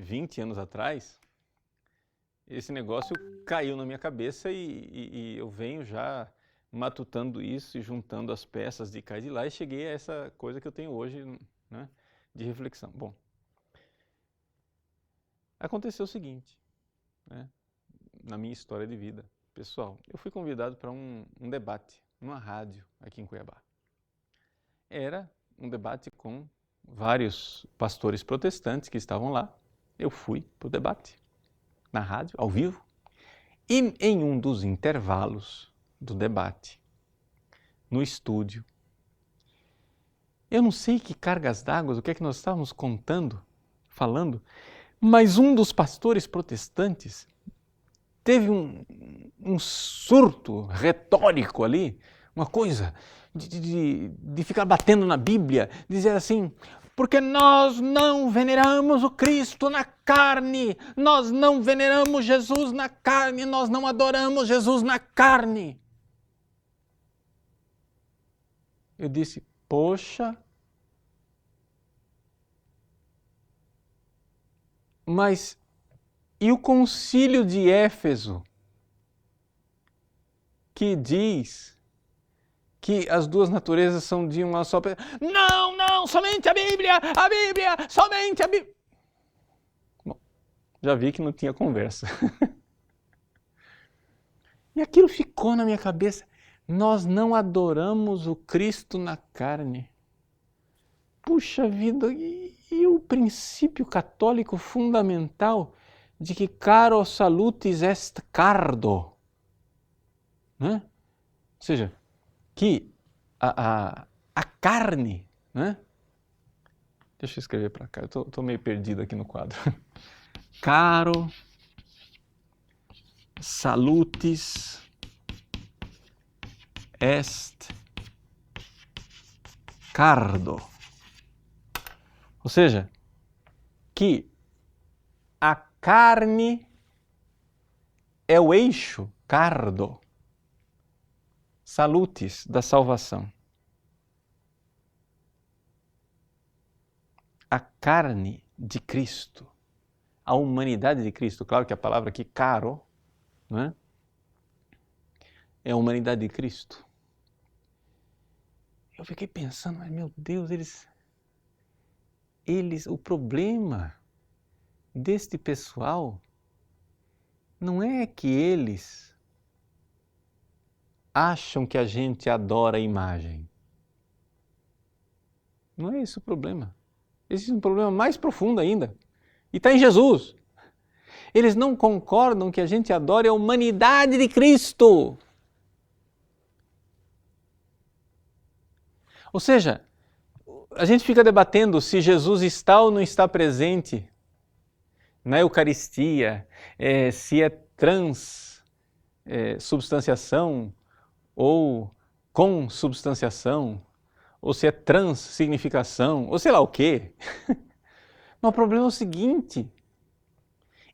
20 anos atrás, esse negócio caiu na minha cabeça e eu venho já matutando isso e juntando as peças de cá e de lá e cheguei a essa coisa que eu tenho hoje, né, de reflexão. Bom, aconteceu o seguinte, né, na minha história de vida pessoal. Eu fui convidado para um debate numa rádio aqui em Cuiabá. Era um debate com vários pastores protestantes que estavam lá. Eu fui para o debate, na rádio, ao vivo. E em um dos intervalos do debate, no estúdio, eu não sei que cargas d'água, o que é que nós estávamos contando, falando, mas um dos pastores protestantes teve um surto retórico ali, uma coisa de ficar batendo na Bíblia, dizer assim, porque nós não veneramos o Cristo na carne, nós não veneramos Jesus na carne, nós não adoramos Jesus na carne. Eu disse, poxa, mas e o concílio de Éfeso, que diz que as duas naturezas são de uma só pessoa? Não, somente a Bíblia, somente a Bíblia. Bom, já vi que não tinha conversa. E aquilo ficou na minha cabeça. Nós não adoramos o Cristo na carne. Puxa vida, e o princípio católico fundamental de que caro salutis est cardo, né? Ou seja, que a carne, né? Deixa eu escrever para cá, eu estou meio perdido aqui no quadro. Caro salutis est cardo. Ou seja, que a carne é o eixo, cardo, salutis, da salvação. A carne de Cristo, a humanidade de Cristo, claro que a palavra aqui, caro, né, é a humanidade de Cristo. Eu fiquei pensando, mas meu Deus, o problema deste pessoal não é que eles acham que a gente adora a imagem. Não é esse o problema. Existe um problema mais profundo ainda. E está em Jesus. Eles não concordam que a gente adore a humanidade de Cristo. Ou seja, a gente fica debatendo se Jesus está ou não está presente na Eucaristia, se é transubstanciação ou consubstanciação, ou se é transsignificação, ou sei lá o quê. Mas o problema é o seguinte,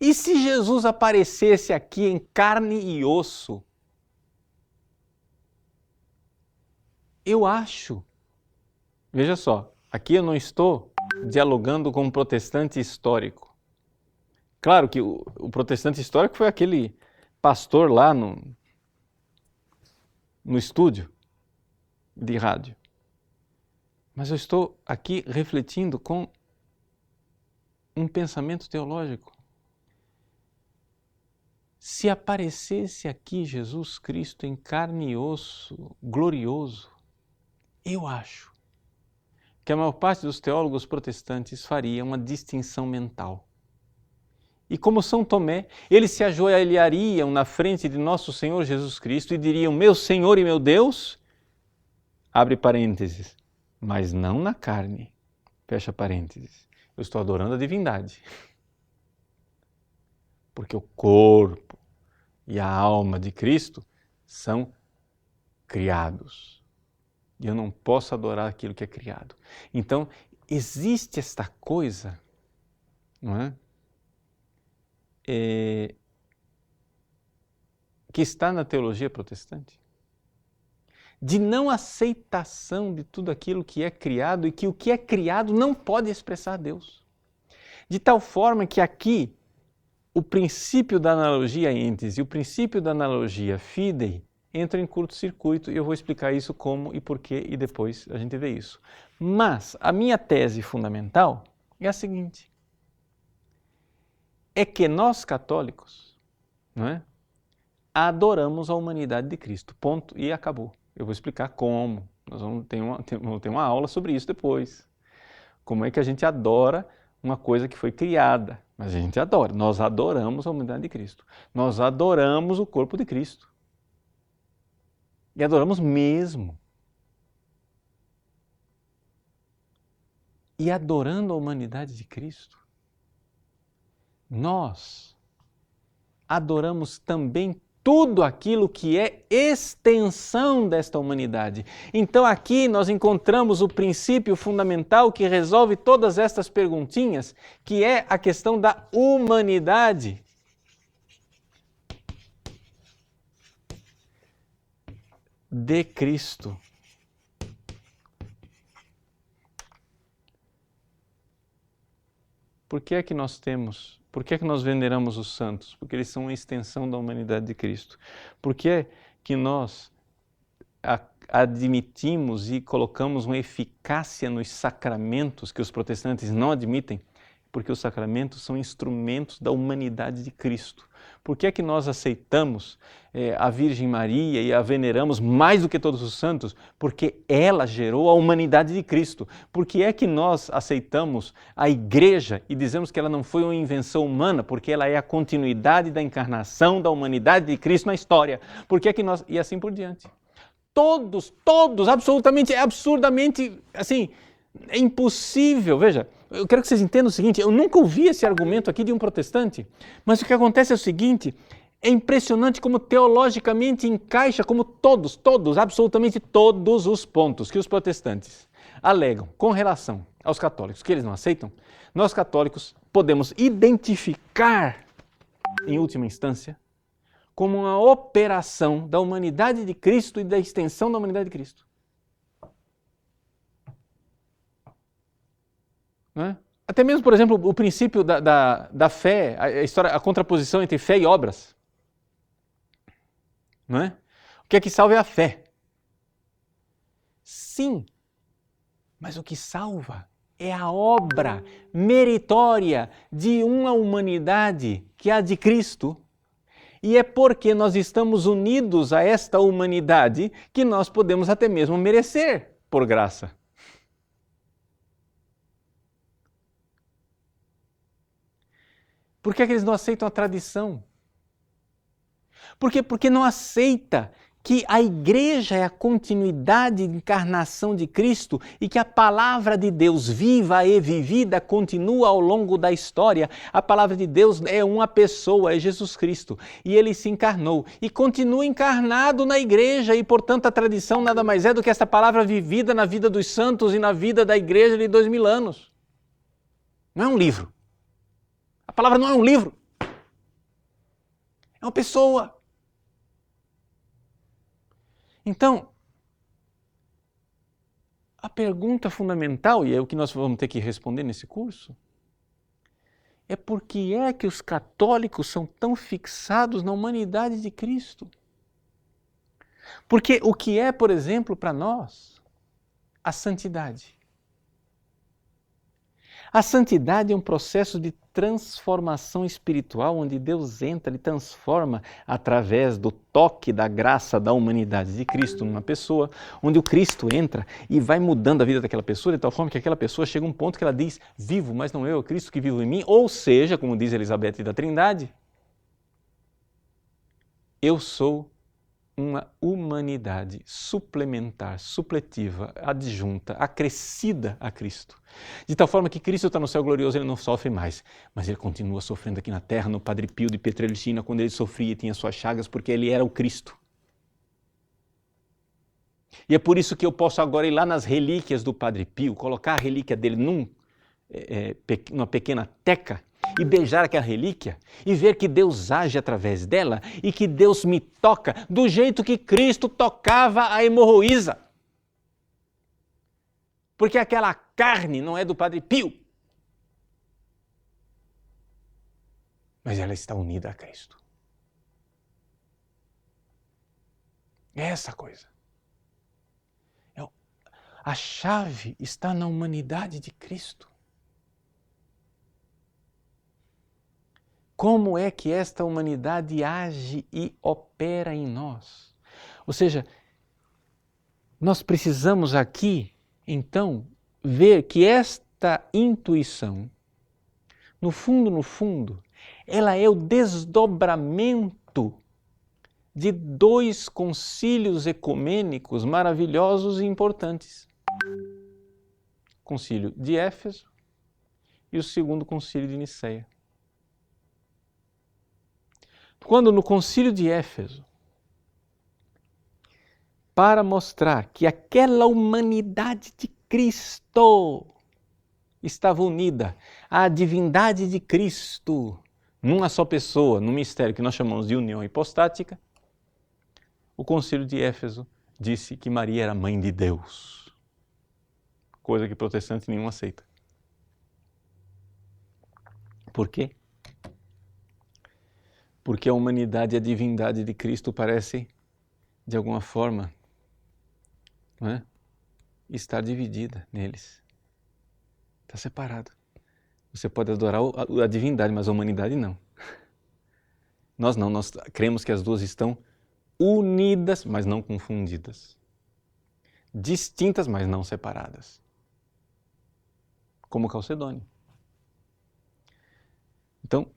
e se Jesus aparecesse aqui em carne e osso? Eu acho, veja só, aqui eu não estou dialogando com um protestante histórico. Claro que o protestante histórico foi aquele pastor lá no estúdio de rádio. Mas eu estou aqui refletindo com um pensamento teológico. Se aparecesse aqui Jesus Cristo em carne e osso, glorioso, eu acho que a maior parte dos teólogos protestantes faria uma distinção mental. E como São Tomé, eles se ajoelhariam na frente de nosso Senhor Jesus Cristo e diriam, meu Senhor e meu Deus, abre parênteses, mas não na carne, fecha parênteses, eu estou adorando a divindade. Porque o corpo e a alma de Cristo são criados. E eu não posso adorar aquilo que é criado. Então, existe esta coisa, não é? Que está na teologia protestante, de não aceitação de tudo aquilo que é criado e que o que é criado não pode expressar Deus. De tal forma que aqui o princípio da analogia entes e o princípio da analogia fidei entram em curto-circuito e eu vou explicar isso como e porquê e depois a gente vê isso. Mas a minha tese fundamental é a seguinte, é que nós católicos, não é, adoramos a humanidade de Cristo, ponto, e acabou. Eu vou explicar como, nós vamos ter uma aula sobre isso depois. Como é que a gente adora uma coisa que foi criada, mas a gente adora, nós adoramos a humanidade de Cristo, nós adoramos o corpo de Cristo. E adoramos mesmo. E adorando a humanidade de Cristo, nós adoramos também tudo aquilo que é extensão desta humanidade. Então aqui nós encontramos o princípio fundamental que resolve todas estas perguntinhas, que é a questão da humanidade. De Cristo. Por que é que nós veneramos os santos? Porque eles são uma extensão da humanidade de Cristo. Por que é que nós admitimos e colocamos uma eficácia nos sacramentos que os protestantes não admitem? Porque os sacramentos são instrumentos da humanidade de Cristo. Por que é que nós aceitamos a Virgem Maria e a veneramos mais do que todos os santos? Porque ela gerou a humanidade de Cristo. Por que é que nós aceitamos a Igreja e dizemos que ela não foi uma invenção humana? Porque ela é a continuidade da encarnação da humanidade de Cristo na história. Por que é que nós... E assim por diante. Todos, absolutamente, absurdamente, assim, é impossível. Veja, eu quero que vocês entendam o seguinte, eu nunca ouvi esse argumento aqui de um protestante, mas o que acontece é o seguinte, é impressionante como teologicamente encaixa como todos, absolutamente todos os pontos que os protestantes alegam com relação aos católicos, que eles não aceitam, nós católicos podemos identificar, em última instância, como uma operação da humanidade de Cristo e da extensão da humanidade de Cristo. Não é? Até mesmo, por exemplo, o princípio da fé, a contraposição entre fé e obras. Não é? O que é que salva é a fé. Sim, mas o que salva é a obra meritória de uma humanidade que é a de Cristo. E é porque nós estamos unidos a esta humanidade que nós podemos até mesmo merecer por graça. Por que é que eles não aceitam a tradição? Porque não aceita que a Igreja é a continuidade de encarnação de Cristo e que a palavra de Deus viva e vivida continua ao longo da história. A palavra de Deus é uma pessoa, é Jesus Cristo. E Ele se encarnou e continua encarnado na Igreja e, portanto, a tradição nada mais é do que essa palavra vivida na vida dos santos e na vida da Igreja de 2000 anos. Não é um livro. A palavra não é um livro. É uma pessoa. Então, a pergunta fundamental, e é o que nós vamos ter que responder nesse curso, é por que é que os católicos são tão fixados na humanidade de Cristo? Porque o que é, por exemplo, para nós, a santidade? A santidade é um processo de transformação espiritual, onde Deus entra e transforma através do toque da graça da humanidade de Cristo numa pessoa, onde o Cristo entra e vai mudando a vida daquela pessoa, de tal forma que aquela pessoa chega a um ponto que ela diz, vivo, mas não eu, é Cristo que vive em mim, ou seja, como diz Elizabeth da Trindade, eu sou uma humanidade suplementar, supletiva, adjunta, acrescida a Cristo. De tal forma que Cristo está no céu glorioso, ele não sofre mais, mas ele continua sofrendo aqui na terra, no Padre Pio de Pietrelcina, quando ele sofria e tinha suas chagas, porque ele era o Cristo. E é por isso que eu posso agora ir lá nas relíquias do Padre Pio, colocar a relíquia dele numa pequena teca, e beijar aquela relíquia e ver que Deus age através dela e que Deus me toca do jeito que Cristo tocava a hemorroísa. Porque aquela carne não é do Padre Pio. mas ela está unida a Cristo. É essa coisa. A chave está na humanidade de Cristo. Como é que esta humanidade age e opera em nós? Ou seja, nós precisamos aqui, então, ver que esta intuição, no fundo, ela é o desdobramento de dois concílios ecumênicos maravilhosos e importantes. O concílio de Éfeso e o segundo concílio de Niceia. Quando no concílio de Éfeso, para mostrar que aquela humanidade de Cristo estava unida à divindade de Cristo, numa só pessoa, num mistério que nós chamamos de união hipostática, o concílio de Éfeso disse que Maria era mãe de Deus, coisa que protestante nenhum aceita. Por quê? Porque a humanidade e a divindade de Cristo parecem, de alguma forma, não é? Estar dividida neles. Está separado. Você pode adorar a divindade, mas a humanidade não. Nós não, nós cremos que as duas estão unidas, mas não confundidas. Distintas, mas não separadas. Como Calcedônio. Então,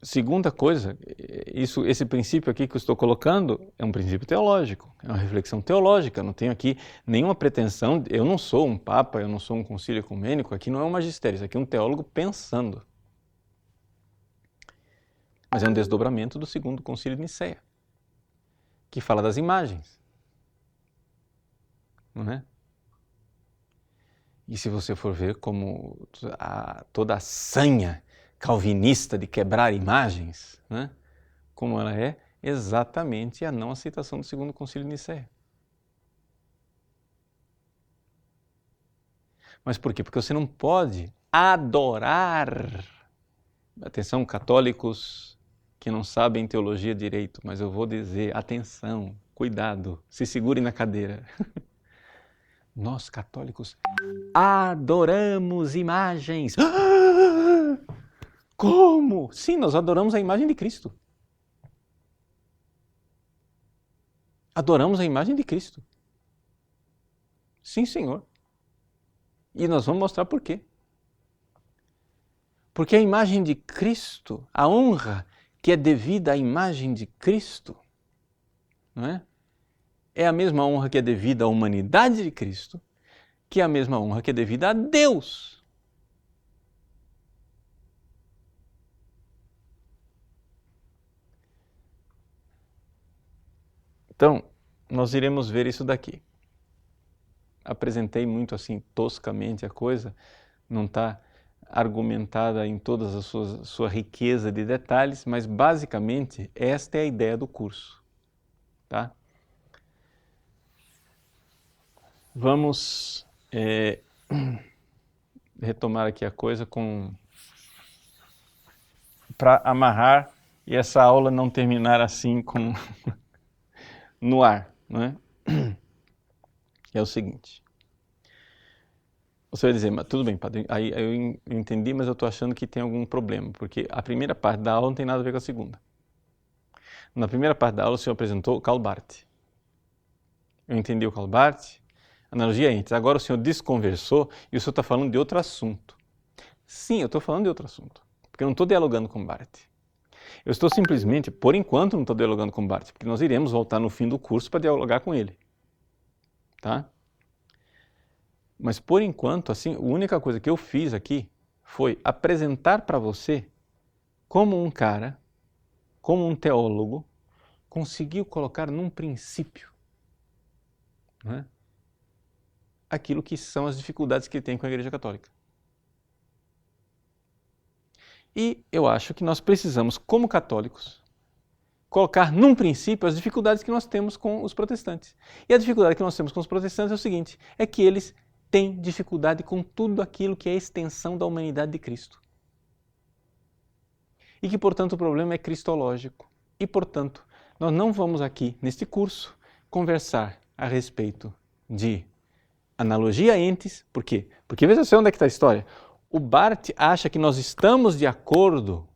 segunda coisa, esse princípio aqui que eu estou colocando é um princípio teológico, é uma reflexão teológica. Eu não tenho aqui nenhuma pretensão, eu não sou um papa, eu não sou um concílio ecumênico, aqui não é um magistério, isso aqui é um teólogo pensando. Mas é um desdobramento do segundo concílio de Niceia, que fala das imagens. Não é? E se você for ver como toda a sanha calvinista de quebrar imagens, né? Como ela é exatamente a não aceitação do segundo concílio de Niceia. Mas por quê? Porque você não pode adorar. Atenção, católicos que não sabem teologia direito, mas eu vou dizer, atenção, cuidado, se segurem na cadeira. Nós, católicos, adoramos imagens. Como? Sim, nós adoramos a imagem de Cristo. Adoramos a imagem de Cristo. Sim, Senhor. E nós vamos mostrar por quê. Porque a imagem de Cristo, a honra que é devida à imagem de Cristo, não é? É a mesma honra que é devida à humanidade de Cristo, que é a mesma honra que é devida a Deus. Então, nós iremos ver isso daqui. Apresentei muito assim toscamente a coisa, não está argumentada em toda a sua riqueza de detalhes, mas basicamente esta é a ideia do curso, tá? Vamos retomar aqui a coisa para amarrar e essa aula não terminar assim no ar, não é? É o seguinte. Você vai dizer, mas tudo bem, padre, aí eu entendi, mas eu estou achando que tem algum problema, porque a primeira parte da aula não tem nada a ver com a segunda. Na primeira parte da aula o senhor apresentou Karl Barth. Eu entendi o Karl Barth, analogia entre. Agora o senhor desconversou e o senhor está falando de outro assunto. Sim, eu estou falando de outro assunto, porque eu não estou dialogando com Barth. Eu estou simplesmente, por enquanto, não estou dialogando com Barth, porque nós iremos voltar no fim do curso para dialogar com ele. Tá? Mas por enquanto, assim, a única coisa que eu fiz aqui foi apresentar para você como um cara, como um teólogo, conseguiu colocar num princípio, né, aquilo que são as dificuldades que ele tem com a Igreja Católica. E eu acho que nós precisamos, como católicos, colocar num princípio as dificuldades que nós temos com os protestantes. E a dificuldade que nós temos com os protestantes é o seguinte, é que eles têm dificuldade com tudo aquilo que é a extensão da humanidade de Cristo. e que, portanto, o problema é cristológico. E, portanto, nós não vamos aqui, neste curso, conversar a respeito de analogia entes. Por quê? Porque veja só onde é que está a história. O Barth acha que nós estamos de acordo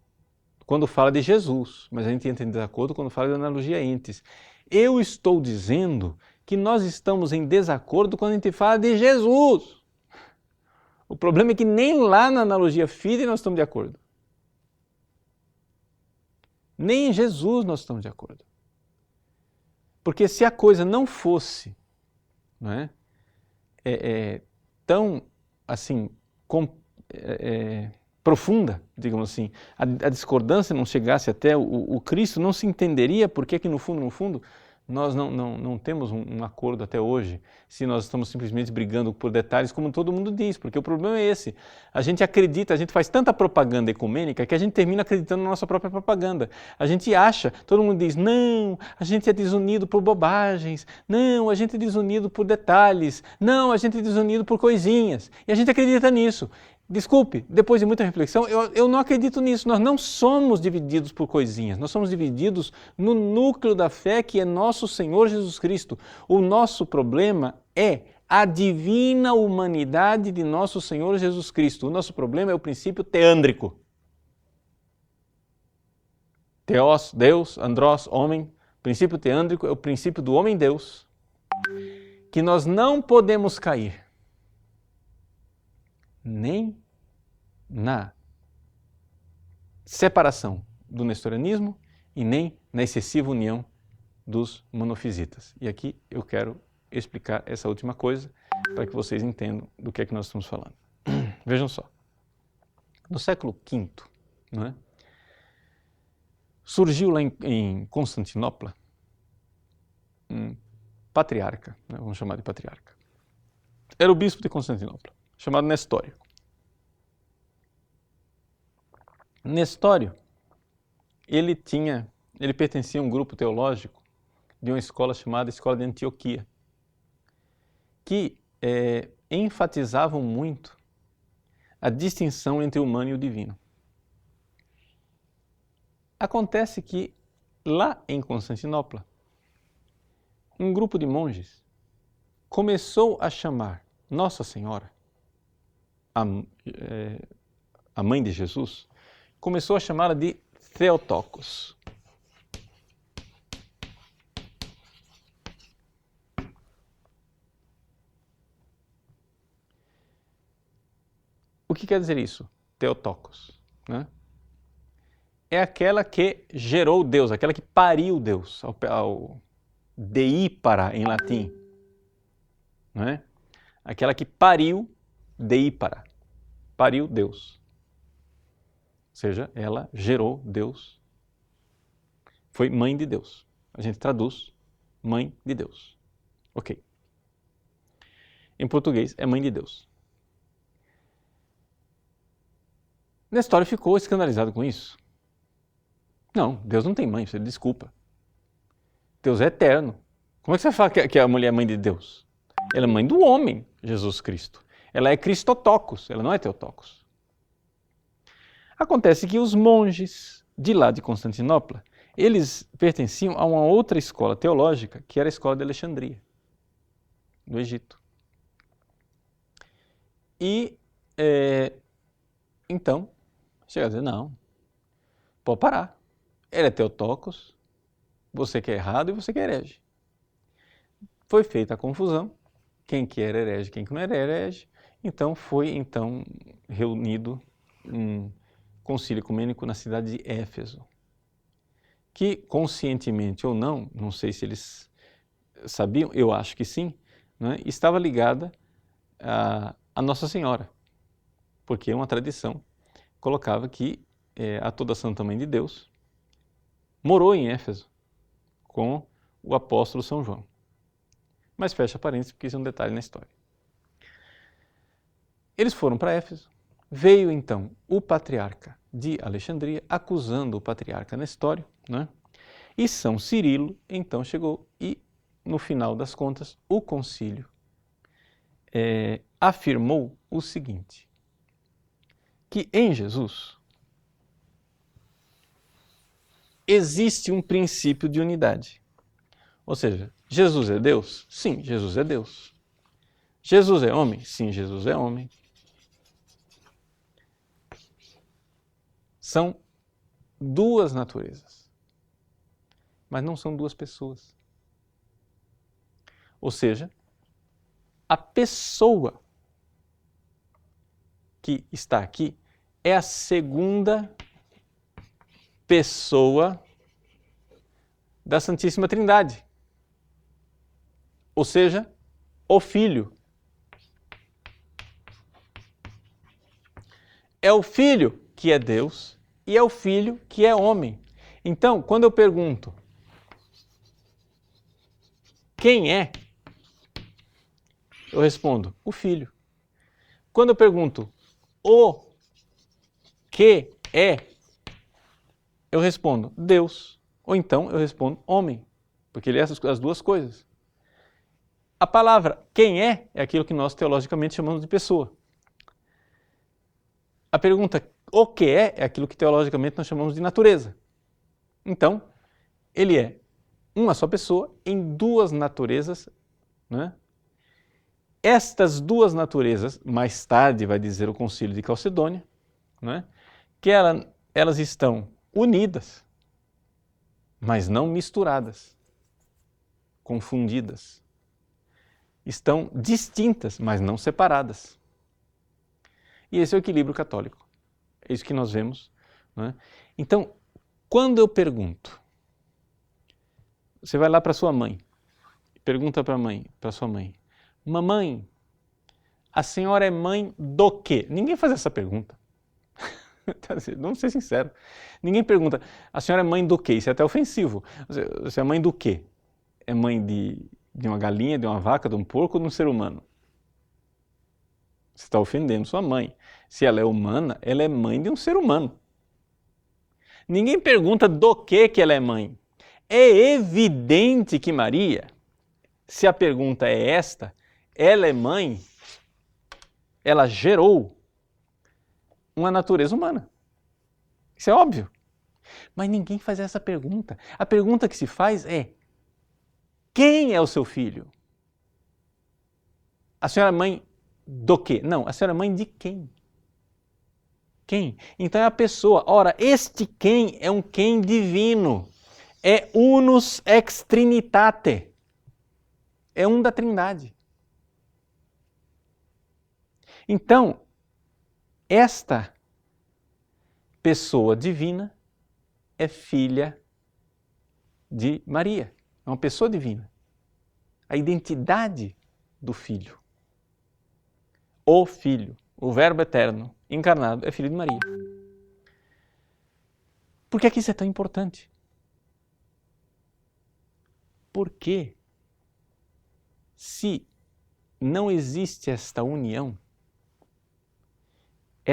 quando fala de Jesus, mas a gente entra em desacordo quando fala de analogia entes. Eu estou dizendo que nós estamos em desacordo quando a gente fala de Jesus. O problema é que nem lá na analogia fide nós estamos de acordo. Nem em Jesus nós estamos de acordo. Porque se a coisa não fosse, não é, tão assim profunda, digamos assim, a discordância não chegasse até o Cristo, não se entenderia por que no fundo, nós não temos um acordo até hoje, se nós estamos simplesmente brigando por detalhes, como todo mundo diz, porque o problema é esse. A gente acredita, a gente faz tanta propaganda ecumênica que a gente termina acreditando na nossa própria propaganda. A gente acha, todo mundo diz, não, a gente é desunido por bobagens, não, a gente é desunido por detalhes, não, a gente é desunido por coisinhas, e a gente acredita nisso. Desculpe, depois de muita reflexão, eu não acredito nisso. Nós não somos divididos por coisinhas, nós somos divididos no núcleo da fé que é nosso Senhor Jesus Cristo. O nosso problema é a divina humanidade de nosso Senhor Jesus Cristo. O nosso problema é o princípio teândrico. Theos, Deus, andros, homem. O princípio teândrico é o princípio do homem-Deus, que nós não podemos cair nem na separação do nestorianismo e nem na excessiva união dos monofisitas. E aqui eu quero explicar essa última coisa para que vocês entendam do que é que nós estamos falando. Vejam só, no século V, não é, surgiu lá em Constantinopla um patriarca, né, vamos chamar de patriarca. Era o bispo de Constantinopla, chamado Nestório. Nestório, ele pertencia a um grupo teológico de uma escola chamada Escola de Antioquia, que enfatizavam muito a distinção entre o humano e o divino. Acontece que lá em Constantinopla, um grupo de monges começou a chamar Nossa Senhora, a mãe de Jesus, começou a chamá-la de Theotokos. O que quer dizer isso? Theotokos, né? É aquela que gerou Deus, aquela que pariu Deus, ao deípara em latim, não é? Aquela que pariu deípara, pariu Deus. Ou seja, ela gerou Deus, foi mãe de Deus. A gente traduz mãe de Deus. Ok. Em português é mãe de Deus. Nestório ficou escandalizado com isso. Não, Deus não tem mãe, você desculpa. Deus é eterno. Como é que você fala que a mulher é mãe de Deus? Ela é mãe do homem, Jesus Cristo. Ela é Christotokos, ela não é Theotokos. Acontece que os monges de lá de Constantinopla, eles pertenciam a uma outra escola teológica, que era a escola de Alexandria, do Egito. E, então, chega a dizer, não, pode parar. Ele é Theotokos, você que é errado e você que é herege. Foi feita a confusão, quem que era herege, quem que não era herege. Então, foi reunido um concílio ecumênico na cidade de Éfeso, que conscientemente ou não sei se eles sabiam, eu acho que sim, né, estava ligada a Nossa Senhora, porque uma tradição colocava que a toda Santa Mãe de Deus morou em Éfeso com o apóstolo São João. Mas fecha parênteses porque isso é um detalhe na história. Eles foram para Éfeso. Veio então o patriarca de Alexandria acusando o patriarca Nestório, né? E São Cirilo então chegou e, no final das contas, o concílio afirmou o seguinte, que em Jesus existe um princípio de unidade. Ou seja, Jesus é Deus? Sim, Jesus é Deus. Jesus é homem? Sim, Jesus é homem. São duas naturezas, mas não são duas pessoas. Ou seja, a pessoa que está aqui é a segunda pessoa da Santíssima Trindade. Ou seja, o Filho. É o Filho que é Deus e é o Filho que é homem. Então, quando eu pergunto quem é, eu respondo o Filho. Quando eu pergunto o que é, eu respondo Deus. Ou então eu respondo homem, porque ele é as duas coisas. A palavra quem é aquilo que nós teologicamente chamamos de pessoa. A pergunta o que é aquilo que teologicamente nós chamamos de natureza. Então, ele é uma só pessoa em duas naturezas, né? Estas duas naturezas, mais tarde vai dizer o Concílio de Calcedônia, né? Que elas estão unidas, mas não misturadas, confundidas. Estão distintas, mas não separadas. E esse é o equilíbrio católico. É isso que nós vemos, né? Então, quando eu pergunto, você vai lá para sua mãe, pergunta para sua mãe, mamãe, a senhora é mãe do quê? Ninguém faz essa pergunta. Vamos ser sinceros. Ninguém pergunta, a senhora é mãe do quê? Isso é até ofensivo. Você é mãe do quê? É mãe de uma galinha, de uma vaca, de um porco ou de um ser humano? Você está ofendendo sua mãe. Se ela é humana, ela é mãe de um ser humano. Ninguém pergunta do que ela é mãe. É evidente que Maria, se a pergunta é esta, ela é mãe, ela gerou uma natureza humana. Isso é óbvio. Mas ninguém faz essa pergunta. A pergunta que se faz é: quem é o seu filho? A senhora é mãe do quê? Não, a senhora é mãe de quem? Quem? Então é a pessoa. Ora, este quem é um quem divino. É unus ex trinitate. É um da Trindade. Então, esta pessoa divina é filha de Maria. É uma pessoa divina. A identidade do Filho. O Filho, o Verbo eterno, encarnado, é filho de Maria. Por que isso é tão importante? Porque se não existe esta união,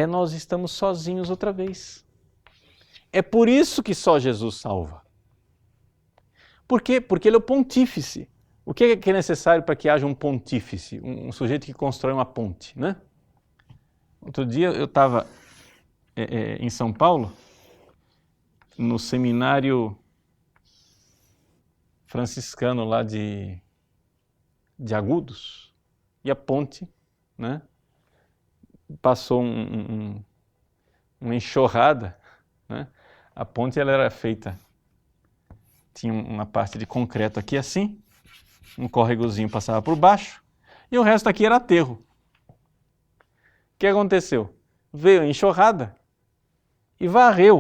nós estamos sozinhos outra vez. É por isso que só Jesus salva. Por quê? Porque ele é o pontífice. O que é necessário para que haja um pontífice? Um sujeito que constrói uma ponte, né? Outro dia eu estava em São Paulo, no seminário franciscano lá de Agudos, e a ponte, né, passou uma enxurrada, né? A ponte ela era feita, tinha uma parte de concreto aqui assim, um córregozinho passava por baixo, e o resto aqui era aterro. O que aconteceu? Veio a enxurrada e varreu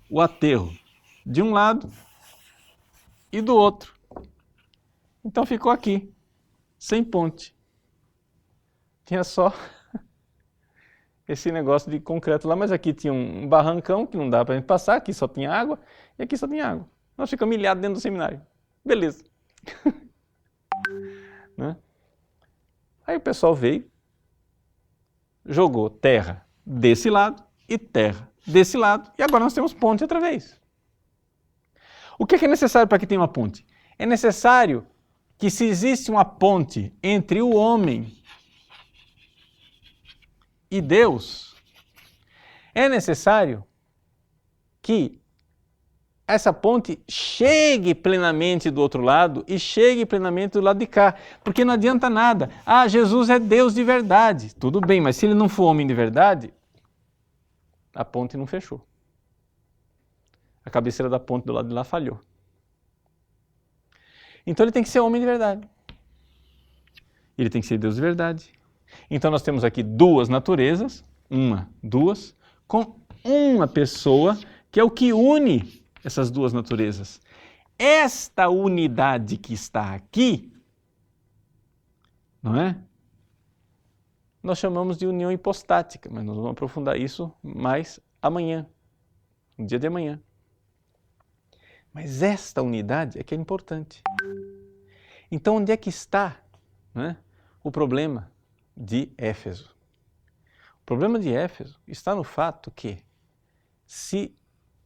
o aterro de um lado e do outro. Então ficou aqui, sem ponte. Tinha só esse negócio de concreto lá, mas aqui tinha um barrancão que não dava para a gente passar, aqui só tinha água e aqui só tinha água. Nós ficamos milhados dentro do seminário. Beleza. Né? Aí o pessoal veio, jogou terra desse lado e terra desse lado, e agora nós temos ponte outra vez. O que é necessário para que tenha uma ponte? É necessário que, se existe uma ponte entre o homem e Deus, é necessário que essa ponte chegue plenamente do outro lado e chegue plenamente do lado de cá, porque não adianta nada. Ah, Jesus é Deus de verdade. Tudo bem, mas se ele não for homem de verdade, a ponte não fechou. A cabeceira da ponte do lado de lá falhou. Então ele tem que ser homem de verdade. Ele tem que ser Deus de verdade. Então nós temos aqui duas naturezas, duas, com uma pessoa que é o que une essas duas naturezas. Esta unidade que está aqui, não é? Nós chamamos de união hipostática, mas nós vamos aprofundar isso mais amanhã, no dia de amanhã. Mas esta unidade é que é importante. Então, onde é que está, né, o problema de Éfeso? O problema de Éfeso está no fato que, se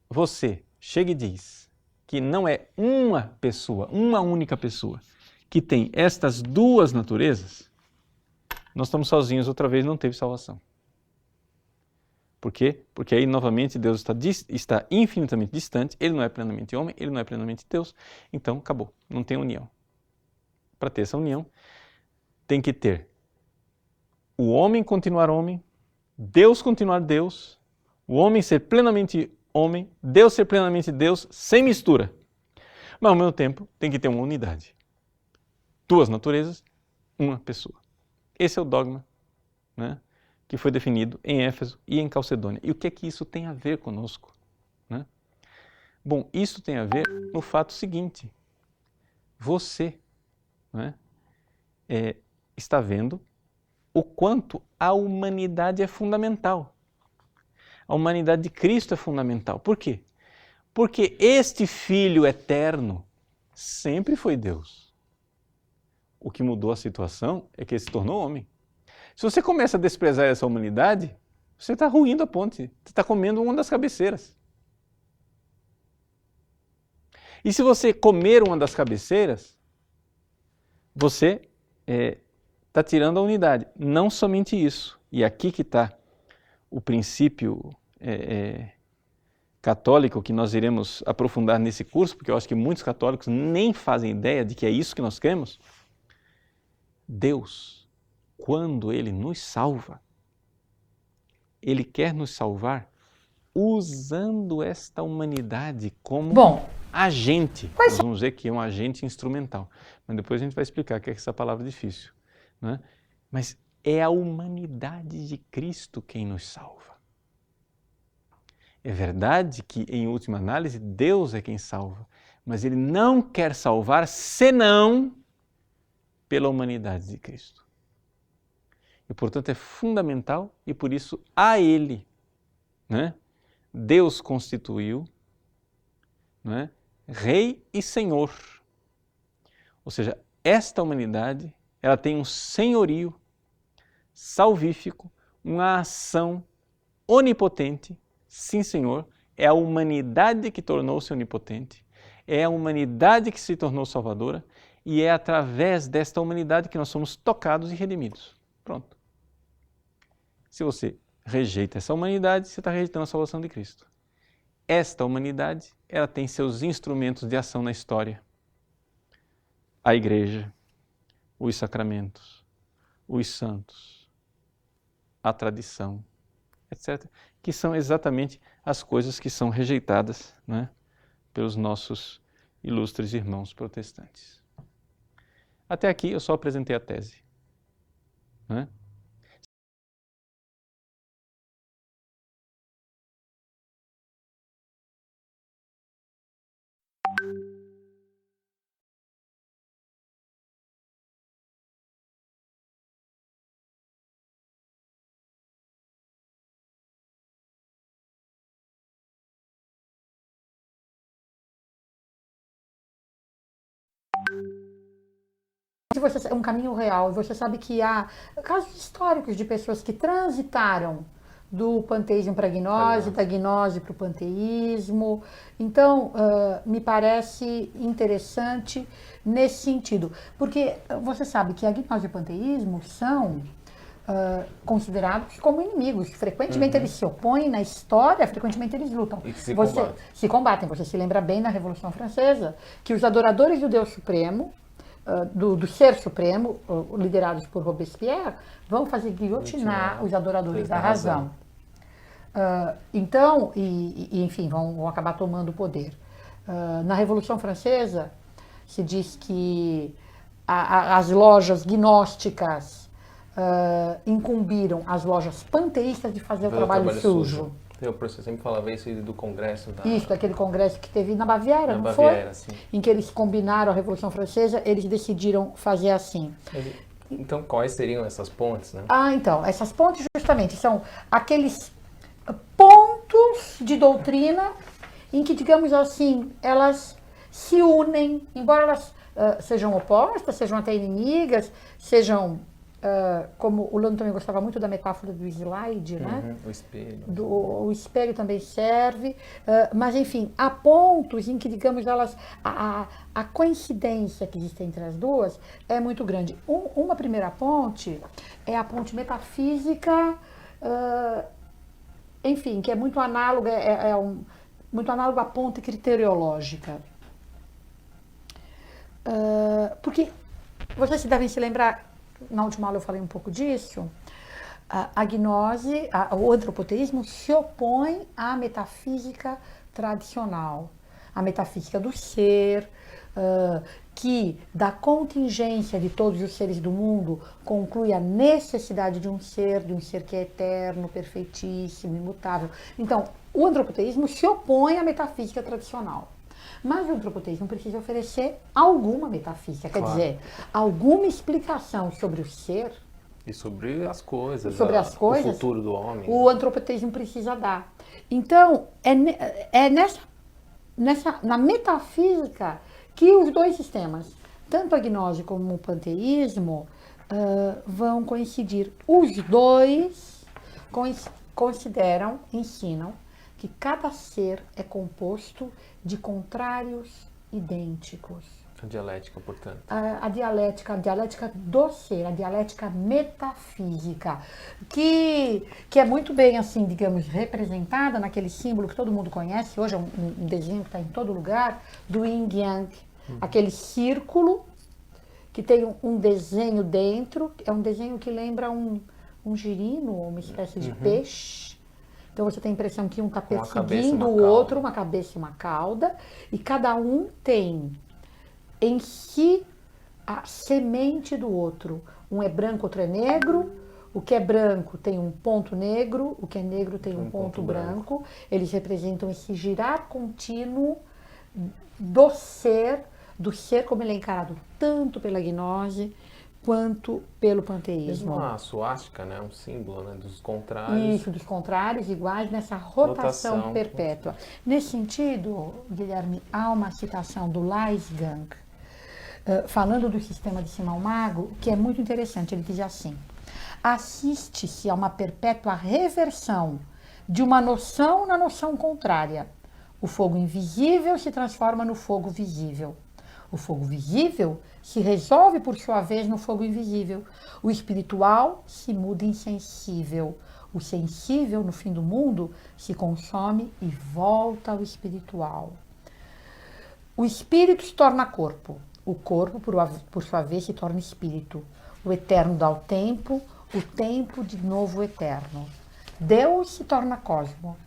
você chega e diz que não é uma pessoa, uma única pessoa, que tem estas duas naturezas, nós estamos sozinhos outra vez, não teve salvação. Por quê? Porque aí, novamente, Deus está infinitamente distante, Ele não é plenamente homem, Ele não é plenamente Deus, então acabou, não tem união. Para ter essa união, tem que ter o homem continuar homem, Deus continuar Deus, o homem ser plenamente homem, Deus ser plenamente Deus, sem mistura. Mas, ao mesmo tempo, tem que ter uma unidade. Duas naturezas, uma pessoa. Esse é o dogma, né, que foi definido em Éfeso e em Calcedônia. E o que é que isso tem a ver conosco? Né? Bom, isso tem a ver no fato seguinte. Você, né, está vendo o quanto a humanidade é fundamental. A humanidade de Cristo é fundamental. Por quê? Porque este Filho eterno sempre foi Deus. O que mudou a situação é que ele se tornou homem. Se você começa a desprezar essa humanidade, você está ruindo a ponte, você está comendo uma das cabeceiras. E se você comer uma das cabeceiras, você está tirando a unidade. Não somente isso. E aqui que está o princípio católico que nós iremos aprofundar nesse curso, porque eu acho que muitos católicos nem fazem ideia de que é isso que nós cremos. Deus, quando Ele nos salva, Ele quer nos salvar usando esta humanidade como agente. Nós vamos ver que é um agente instrumental, mas depois a gente vai explicar que é essa palavra difícil, né? Mas é a humanidade de Cristo quem nos salva. É verdade que, em última análise, Deus é quem salva, mas Ele não quer salvar senão pela humanidade de Cristo. E, portanto, é fundamental e, por isso, a Ele, né, Deus constituiu, né, Rei e Senhor. Ou seja, esta humanidade, ela tem um senhorio salvífico, uma ação onipotente. Sim, Senhor, é a humanidade que tornou-se onipotente, é a humanidade que se tornou salvadora e é através desta humanidade que nós somos tocados e redimidos. Pronto. Se você rejeita essa humanidade, você está rejeitando a salvação de Cristo. Esta humanidade, ela tem seus instrumentos de ação na história. A igreja, os sacramentos, os santos, a tradição, etc., que são exatamente as coisas que são rejeitadas, né, pelos nossos ilustres irmãos protestantes. Até aqui eu só apresentei a tese, né? É um caminho real. Você sabe que há casos históricos de pessoas que transitaram do panteísmo para a gnose, da gnose para o panteísmo. Então, me parece interessante nesse sentido. Porque você sabe que a gnose e o panteísmo são considerados como inimigos. Frequentemente eles se opõem na história, frequentemente eles lutam. E se se combatem. Você se lembra bem na Revolução Francesa que os adoradores do Deus Supremo, do Ser Supremo, liderados por Robespierre, vão fazer guilhotinar os adoradores da razão. Então, enfim, vão acabar tomando o poder. Na Revolução Francesa, se diz que as lojas gnósticas incumbiram as lojas panteístas de fazer o trabalho sujo. Eu sempre falava isso do congresso. Isso, daquele congresso que teve na Baviera, na não Baviera, foi? Sim. Em que eles combinaram a Revolução Francesa, eles decidiram fazer assim. Então, quais seriam essas pontes, né? Então, essas pontes justamente são aqueles pontos de doutrina em que, digamos assim, elas se unem, embora elas sejam opostas, sejam até inimigas, sejam, como o Lando também gostava muito da metáfora do slide, né? O espelho. O espelho também serve, mas enfim, há pontos em que, digamos, a coincidência que existe entre as duas é muito grande. Uma primeira ponte é a ponte metafísica, enfim, que é muito análoga, muito análogo à ponte criteriológica. Porque vocês devem se lembrar, na última aula eu falei um pouco disso, a gnose, o antropoteísmo se opõe à metafísica tradicional, a metafísica do ser, que da contingência de todos os seres do mundo conclui a necessidade de um ser que é eterno, perfeitíssimo, imutável. Então, o antropoteísmo se opõe à metafísica tradicional. Mas o antropoteísmo precisa oferecer alguma metafísica, quer dizer, alguma explicação sobre o ser. E sobre as coisas, o futuro do homem. O antropoteísmo precisa dar. Então, é na metafísica que os dois sistemas, tanto a gnose como o panteísmo, vão coincidir. Os dois ensinam que cada ser é composto de contrários idênticos. A dialética, portanto. A dialética do ser, a dialética metafísica, que é muito bem, assim, digamos, representada naquele símbolo que todo mundo conhece, hoje é um desenho que está em todo lugar, do Yin Yang, aquele círculo que tem um desenho dentro, é um desenho que lembra um girino, uma espécie de peixe. Então você tem a impressão que um está perseguindo o outro, uma cabeça e uma cauda, e cada um tem em si a semente do outro. Um é branco, outro é negro. O que é branco tem um ponto negro, o que é negro tem um ponto branco. Eles representam esse girar contínuo do ser como ele é encarado tanto pela gnose quanto pelo panteísmo. Mesmo a suástica, né? Um símbolo, né? Dos contrários. Isso, dos contrários iguais nessa rotação perpétua. Nesse sentido, Guilherme, há uma citação do Leisgang, falando do sistema de Simão-Mago, que é muito interessante. Ele diz assim: assiste-se a uma perpétua reversão de uma noção na noção contrária. O fogo invisível se transforma no fogo visível. O fogo visível se resolve, por sua vez, no fogo invisível. O espiritual se muda em sensível. O sensível, no fim do mundo, se consome e volta ao espiritual. O espírito se torna corpo. O corpo, por sua vez, se torna espírito. O eterno dá o tempo de novo o eterno. Deus se torna cosmo.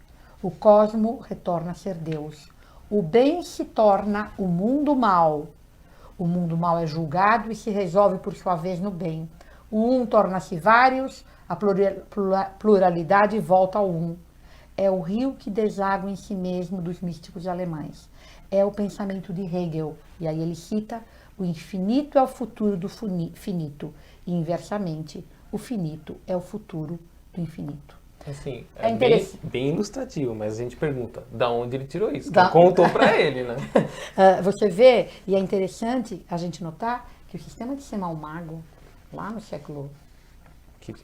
O cosmo retorna a ser Deus. O bem se torna o mundo mal. O mundo mal é julgado e se resolve por sua vez no bem. O um torna-se vários, a pluralidade volta ao um. É o rio que deságua em si mesmo dos místicos alemães. É o pensamento de Hegel. E aí ele cita: o infinito é o futuro do finito. E inversamente, o finito é o futuro do infinito. Assim, é bem ilustrativo, mas a gente pergunta, da onde ele tirou isso? Quem contou para ele, né? Você vê, e é interessante a gente notar que o sistema de Simão-Mago, lá no século I,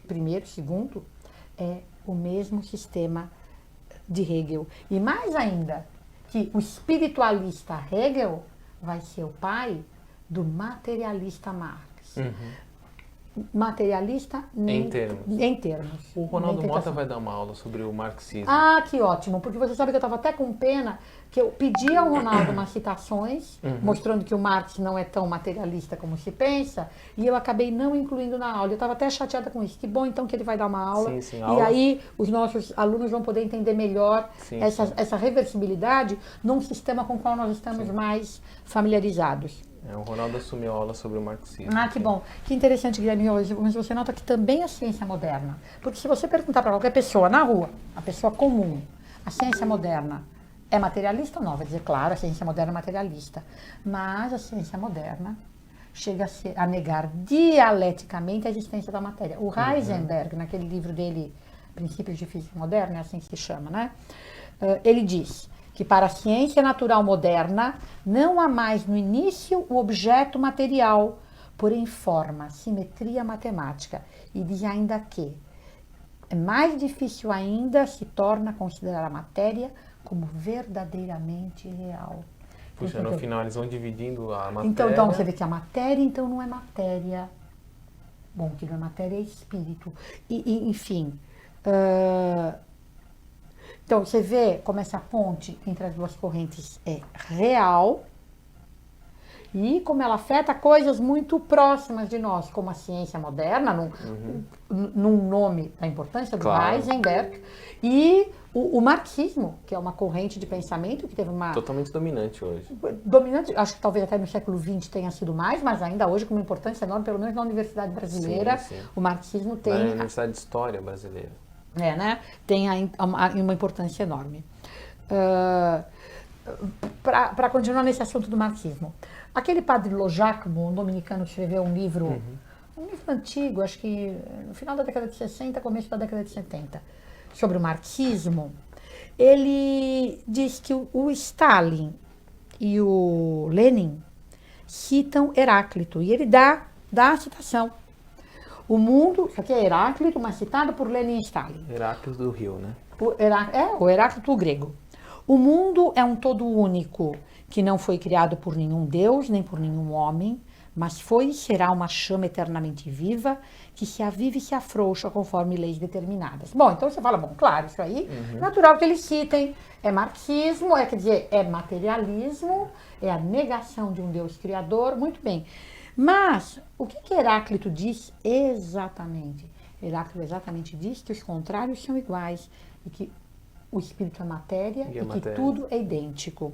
II, é o mesmo sistema de Hegel. E mais ainda, que o espiritualista Hegel vai ser o pai do materialista Marx. materialista Em termos. em termos. O Ronaldo Nem Mota tentação. vai dar uma aula sobre o marxismo. Ah, que ótimo, porque você sabe que eu estava até com pena que eu pedi ao Ronaldo umas citações, mostrando que o Marx não é tão materialista como se pensa, e eu acabei não incluindo na aula. Eu estava até chateada com isso. Que bom então que ele vai dar uma aula, Sim, sim, e aula. aí os nossos alunos vão poder entender melhor Sim, essa reversibilidade num sistema com o qual nós estamos mais familiarizados. O Ronaldo assumiu a aula sobre o marxismo. Ah, que bom. Que interessante, Guilherme, hoje. Mas você nota que também a ciência moderna. Porque se você perguntar para qualquer pessoa na rua, a pessoa comum, a ciência moderna é materialista ou não? Vai dizer, claro, a ciência moderna é materialista. Mas a ciência moderna chega a negar dialeticamente a existência da matéria. O Heisenberg, naquele livro dele, Princípios de Física Moderna, é assim que se chama, né? Ele diz que para a ciência natural moderna não há mais no início o objeto material, porém forma, simetria matemática. E diz ainda que é mais difícil ainda se torna considerar a matéria como verdadeiramente real. Puxa, no final eles vão dividindo a matéria. Então você vê que a matéria então não é matéria. Bom, que não é matéria é espírito. Enfim. Então, você vê como essa ponte entre as duas correntes é real e como ela afeta coisas muito próximas de nós, como a ciência moderna, num nome da importância do Claro. Heisenberg, e o marxismo, que é uma corrente de pensamento que teve uma... Totalmente dominante hoje. dominante, acho que talvez até no século XX tenha sido mais, mas ainda hoje com uma importância enorme, pelo menos na Universidade Brasileira, Sim, sim. o marxismo Na tem... Universidade de História Brasileira. né? Tem uma importância enorme. Para continuar nesse assunto do marxismo, aquele padre Lojácimo, um dominicano, escreveu um livro antigo, acho que no final da década de 60, começo da década de 70, sobre o marxismo. Ele diz que o Stalin e o Lenin citam Heráclito, e ele dá a citação. O mundo, isso aqui é Heráclito, mas citado por Lenin e Stalin. Heráclito do Rio, né? O Heráclito grego. O mundo é um todo único, que não foi criado por nenhum Deus, nem por nenhum homem, mas foi e será uma chama eternamente viva, que se aviva e se afrouxa conforme leis determinadas. Bom, então você fala, bom, claro, isso aí, natural que eles citem, é marxismo, quer dizer, é materialismo, é a negação de um Deus criador, muito bem. Mas, o que Heráclito diz exatamente? Heráclito exatamente diz que os contrários são iguais e que o espírito é matéria e que tudo é idêntico.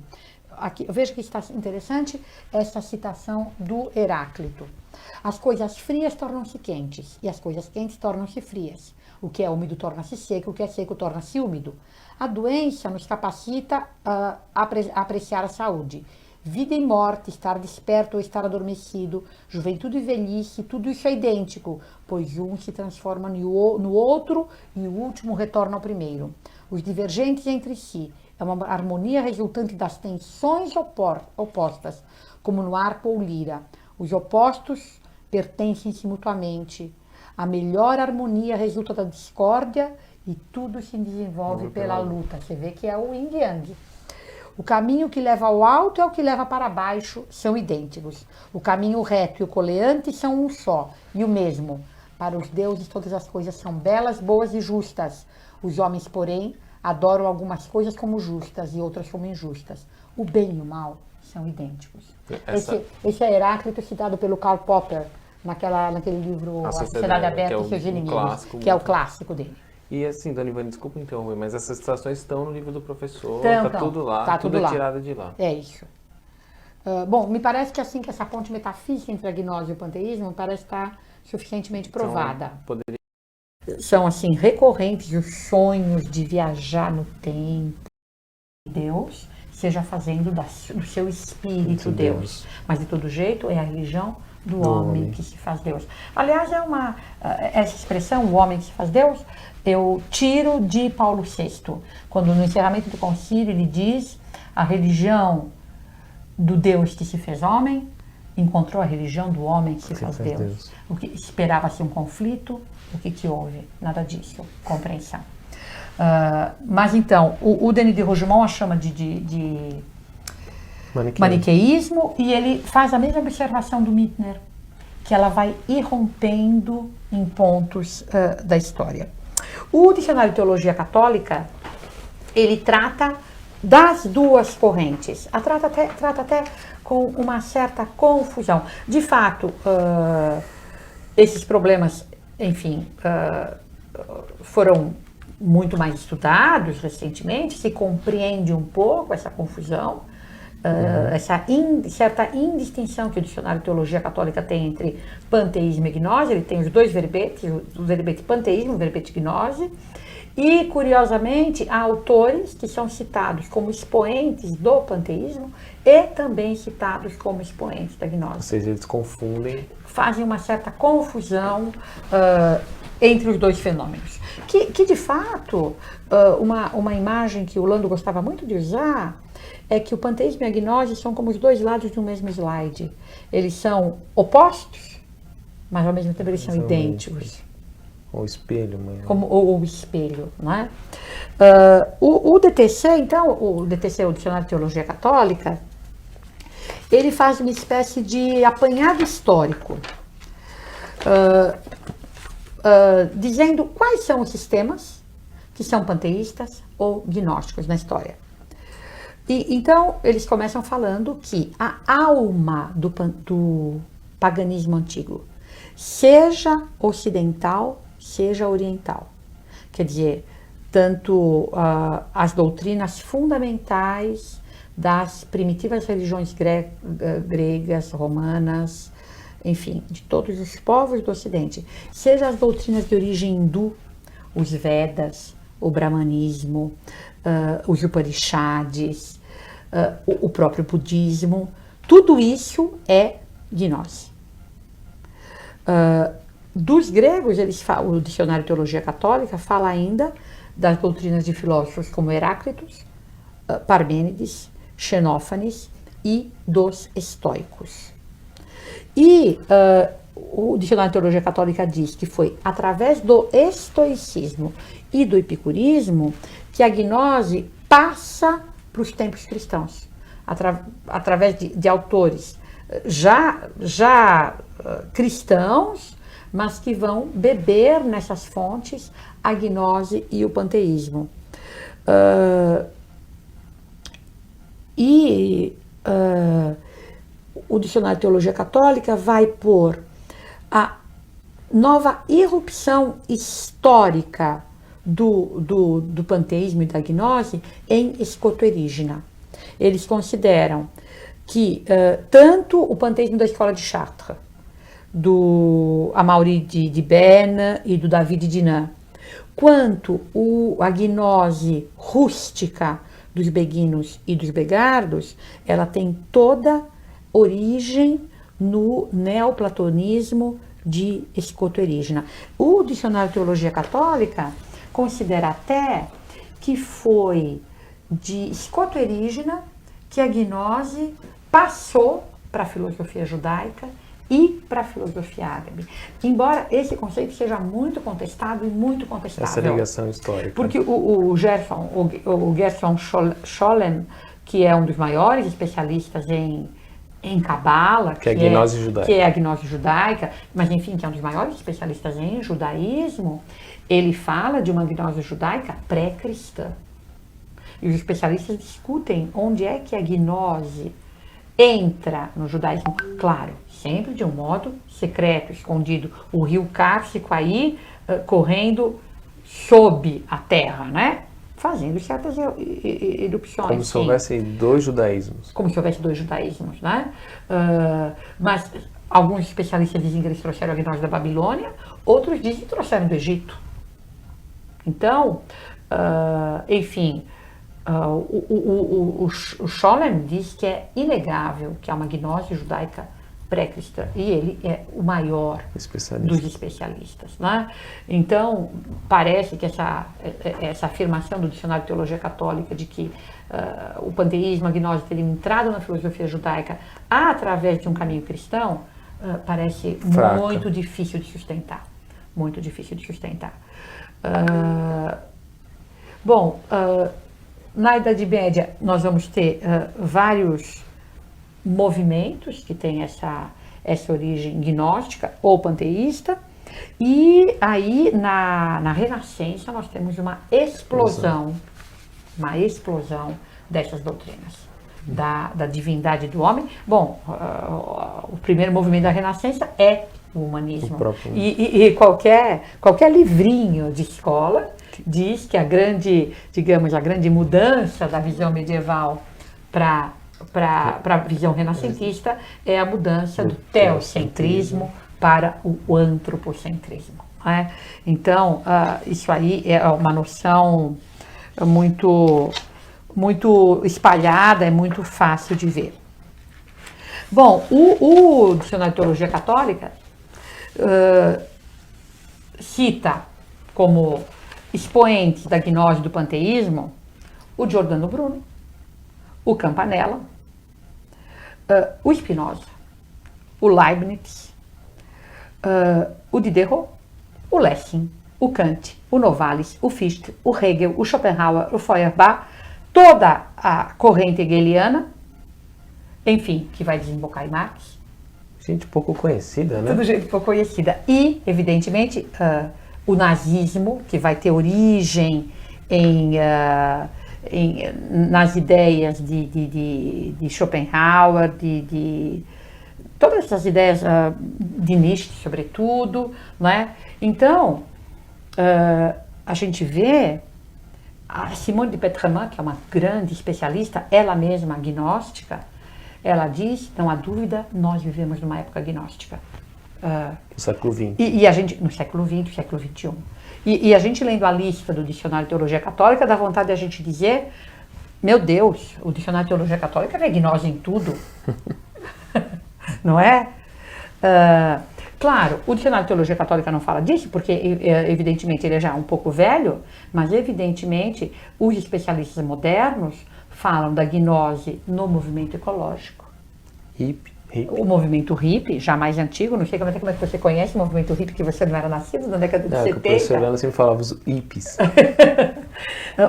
Aqui, veja que está interessante essa citação do Heráclito. As coisas frias tornam-se quentes e as coisas quentes tornam-se frias. O que é úmido torna-se seco, o que é seco torna-se úmido. A doença nos capacita a apreciar a saúde. Vida e morte, estar desperto ou estar adormecido, juventude e velhice, tudo isso é idêntico, pois um se transforma no outro e o último retorna ao primeiro. Os divergentes entre si é uma harmonia resultante das tensões opostas, como no arco ou lira. Os opostos pertencem-se mutuamente. A melhor harmonia resulta da discórdia e tudo se desenvolve pela luta. Você vê que é o yin yang. O caminho que leva ao alto e o que leva para baixo são idênticos. O caminho reto e o coleante são um só e o mesmo. Para os deuses todas as coisas são belas, boas e justas. Os homens, porém, adoram algumas coisas como justas e outras como injustas. O bem e o mal são idênticos. Esse é Heráclito citado pelo Karl Popper naquele livro A Sociedade Aberta e Seus Inimigos, que é o clássico dele. E assim, Dona Ivane, desculpa interromper, mas essas citações estão no livro do professor, tá tudo lá, tá tudo é tirado de lá. É isso. Bom, me parece que assim, que essa ponte metafísica entre a gnose e o panteísmo parece estar suficientemente provada. Então, São assim, recorrentes os sonhos de viajar no tempo. Deus seja fazendo do seu espírito Deus. Mas de todo jeito é a religião do homem que se faz Deus. Aliás, essa expressão, o homem que se faz Deus, eu tiro de Paulo VI, quando no encerramento do concílio ele diz: a religião do Deus que se fez homem encontrou a religião do homem que se faz Deus. O que esperava-se um conflito, o que houve? Nada disso, compreensão. Mas então, o Denis de Rougemont a chama de maniqueísmo, e ele faz a mesma observação do Mittner. que ela vai irrompendo em pontos da história. O Dicionário de Teologia Católica, ele trata das duas correntes, trata até com uma certa confusão. De fato, esses problemas, enfim, foram muito mais estudados recentemente, se compreende um pouco essa confusão, essa certa indistinção que o Dicionário de Teologia Católica tem entre panteísmo e gnose. Ele tem os dois verbetes, o verbete panteísmo e o verbete gnose, e, curiosamente, há autores que são citados como expoentes do panteísmo e também citados como expoentes da gnose. Ou seja, eles confundem. Fazem uma certa confusão entre os dois fenômenos. Que de fato, uma imagem que o Lando gostava muito de usar é que o panteísmo e a gnose são como os dois lados de um mesmo slide. Eles são opostos, mas ao mesmo tempo eles são idênticos. O espelho, mãe. Ou o espelho, né? O DTC, então, o DTC, o Dicionário de Teologia Católica, ele faz uma espécie de apanhado histórico, dizendo quais são os sistemas que são panteístas ou gnósticos na história. E, então, eles começam falando que a alma do paganismo antigo, seja ocidental, seja oriental, quer dizer, tanto as doutrinas fundamentais das primitivas religiões gregas, romanas, enfim, de todos os povos do Ocidente, seja as doutrinas de origem hindu, os Vedas, o Brahmanismo, os Upanishads, o próprio budismo, tudo isso é gnose. Dos gregos, o Dicionário de Teologia Católica fala ainda das doutrinas de filósofos como Heráclitos, Parmênides, Xenófanes e dos estoicos. E o Dicionário de Teologia Católica diz que foi através do estoicismo e do epicurismo que a gnose passa para os tempos cristãos, através de autores já cristãos, mas que vão beber nessas fontes a gnose e o panteísmo. O Dicionário de Teologia Católica vai pôr a nova irrupção histórica do panteísmo e da gnose em escotoerígena. Eles consideram que tanto o panteísmo da escola de Chartres, do Amaury de Bene e do David Dinan, quanto a gnose rústica dos beguinos e dos begardos, ela tem toda origem no neoplatonismo de escotoerígena. O Dicionário de Teologia Católica considera até que foi de escotoerígena que a gnose passou para a filosofia judaica e para a filosofia árabe. Embora esse conceito seja muito contestado e muito contestável. Essa ligação histórica. Porque o Gerson Scholem, que é um dos maiores especialistas em Cabala, que é a gnose judaica. Que é a gnose judaica, mas enfim, que é um dos maiores especialistas em judaísmo, ele fala de uma gnose judaica pré-cristã. E os especialistas discutem onde é que a gnose entra no judaísmo, claro, sempre de um modo secreto, escondido. O rio Cárcico aí correndo sob a terra, né? Fazendo certas erupções. Como se houvesse dois judaísmos. Como se houvesse dois judaísmos, né? Mas alguns especialistas dizem que eles trouxeram a gnose da Babilônia, outros dizem que trouxeram do Egito. Então, enfim, o Scholem diz que é inegável que há uma gnose judaica pré-cristã, e ele é o maior dos especialistas, né? Então, parece que essa afirmação do Dicionário de Teologia Católica de que o panteísmo, a gnose teriam entrado na filosofia judaica através de um caminho cristão, parece fraca. Muito difícil de sustentar. Muito difícil de sustentar. Na Idade Média, nós vamos ter vários movimentos que têm essa origem gnóstica ou panteísta. E aí, na Renascença, nós temos uma explosão dessas doutrinas, da divindade do homem. Bom, o primeiro movimento da Renascença é o humanismo. E qualquer livrinho de escola diz que a grande mudança da visão medieval para a visão renascentista é a mudança do teocentrismo para o antropocentrismo. Né? Então, isso aí é uma noção muito espalhada, é muito fácil de ver. Bom, o Dicionário de Teologia Católica cita como expoentes da gnose do panteísmo o Giordano Bruno, o Campanella, o Spinoza, o Leibniz, o Diderot, o Lessing, o Kant, o Novalis, o Fichte, o Hegel, o Schopenhauer, o Feuerbach, toda a corrente hegeliana, enfim, que vai desembocar em Marx. Gente pouco conhecida, né? Tudo gente pouco conhecida. E, evidentemente, o nazismo, que vai ter origem nas ideias de Schopenhauer, de todas essas ideias de Nietzsche, sobretudo, né? Então, a gente vê a Simone de Petremont, que é uma grande especialista, ela mesma agnóstica, ela diz, não há dúvida, nós vivemos numa época agnóstica. No século XX. E a gente, no século XX, século XXI. E a gente lendo a lista do Dicionário de Teologia Católica, dá vontade de a gente dizer, meu Deus, o Dicionário de Teologia Católica vê gnose em tudo. Não é? Claro, o Dicionário de Teologia Católica não fala disso, porque evidentemente ele é já um pouco velho, mas evidentemente os especialistas modernos falam da gnose no movimento ecológico. Hippie. O movimento hippie, já mais antigo, não sei como é que você conhece o movimento hippie, que você não era nascido na década de 70. O professor Lana sempre falava os hippies.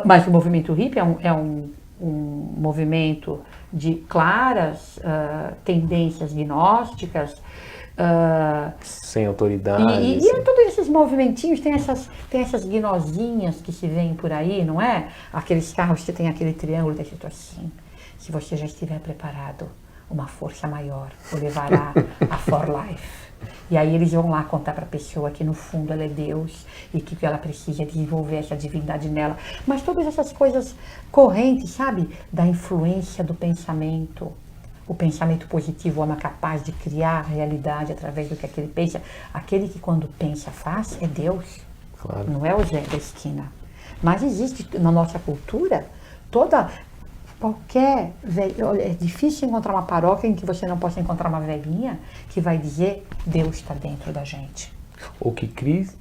Mas o movimento hippie é um movimento de claras tendências gnósticas. Sem autoridade. E todos esses movimentinhos tem essas gnosinhas que se veem por aí, não é? Aqueles carros que tem aquele triângulo escrito assim, se você já estiver preparado, uma força maior o levará a for life. E aí eles vão lá contar para a pessoa que no fundo ela é Deus e que ela precisa desenvolver essa divindade nela. Mas todas essas coisas correntes, sabe? Da influência do pensamento. O pensamento positivo, o homem é capaz de criar a realidade através do que aquele pensa. Aquele que quando pensa faz é Deus. Claro. Não é o Zé da esquina. Mas existe na nossa cultura qualquer velho, olha, é difícil encontrar uma paróquia em que você não possa encontrar uma velhinha que vai dizer Deus está dentro da gente. Ou que Cristo,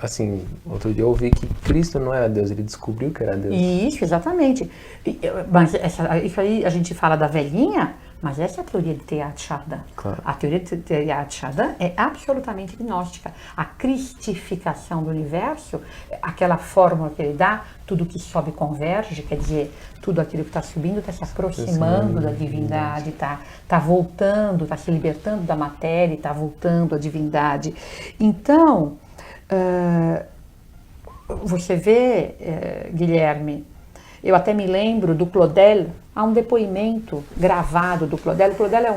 assim, outro dia eu ouvi que Cristo não era Deus, ele descobriu que era Deus. Isso, exatamente. Mas isso aí a gente fala da velhinha, mas essa é a teoria de Teilhard de Chardin. Claro. A teoria de Teilhard de Chardin é absolutamente gnóstica. A cristificação do universo, aquela fórmula que ele dá, tudo que sobe converge, quer dizer, tudo aquilo que está subindo está se aproximando da divindade, está voltando, está se libertando da matéria, está voltando à divindade. Então, você vê, Guilherme, eu até me lembro do Claudel, há um depoimento gravado do Claudel. O Claudel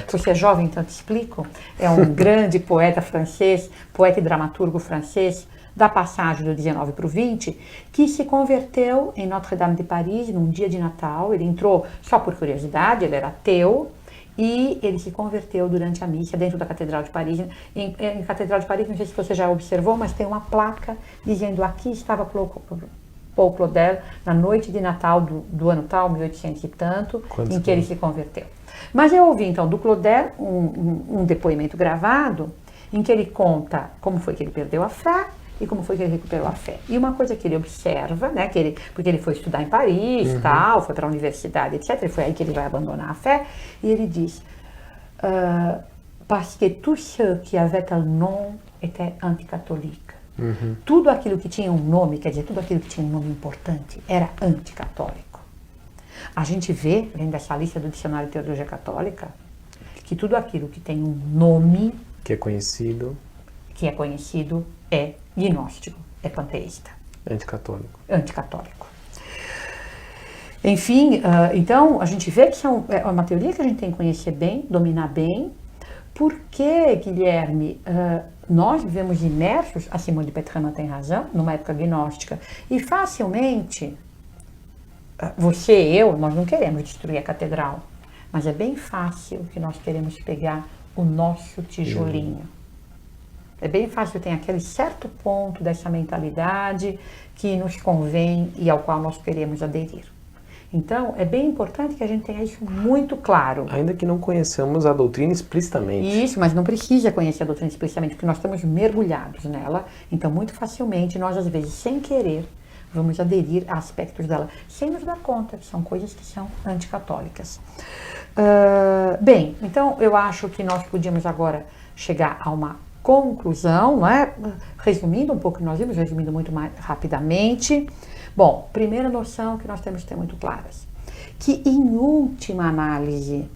você é jovem, então eu te explico, é um grande poeta francês, poeta e dramaturgo francês, da passagem do 19 para o 20, que se converteu em Notre-Dame de Paris num dia de Natal. Ele entrou só por curiosidade, ele era ateu, e ele se converteu durante a missa dentro da Catedral de Paris. Em Catedral de Paris, não sei se você já observou, mas tem uma placa dizendo aqui estava Paul Claudel na noite de Natal do ano tal, 1800 e tanto, em que ele se converteu. Mas eu ouvi então do Claudel um depoimento gravado em que ele conta como foi que ele perdeu a fé e como foi que ele recuperou a fé. E uma coisa que ele observa, né, porque ele foi estudar em Paris, tal, foi para a universidade, etc., e foi aí que ele vai abandonar a fé, e ele diz, parce que tout ce qui avait un nom était anticatholique. Tudo aquilo que tinha um nome, quer dizer, tudo aquilo que tinha um nome importante, era anticatólico. A gente vê, lendo essa lista do Dicionário de Teologia Católica, que tudo aquilo que tem um nome, Que é conhecido, é gnóstico, é panteísta, anticatólico. anticatólico. Enfim, então a gente vê que é uma teoria que a gente tem que conhecer bem, dominar bem, porque, Guilherme, nós vivemos imersos, a Simone de Petrama tem razão, numa época gnóstica, e facilmente, você e eu, nós não queremos destruir a catedral, mas é bem fácil que nós queremos pegar o nosso tijolinho. É bem fácil, tem aquele certo ponto dessa mentalidade que nos convém e ao qual nós queremos aderir. Então, é bem importante que a gente tenha isso muito claro. Ainda que não conheçamos a doutrina explicitamente. Isso, mas não precisa conhecer a doutrina explicitamente, porque nós estamos mergulhados nela. Então, muito facilmente, nós, às vezes, sem querer, vamos aderir a aspectos dela, sem nos dar conta, que são coisas que são anticatólicas. Bem, então, eu acho que nós podíamos agora chegar a uma conclusão, não é? Resumindo um pouco o que nós vimos, resumindo muito mais rapidamente. Bom, primeira noção que nós temos que ter muito claras, que em última análise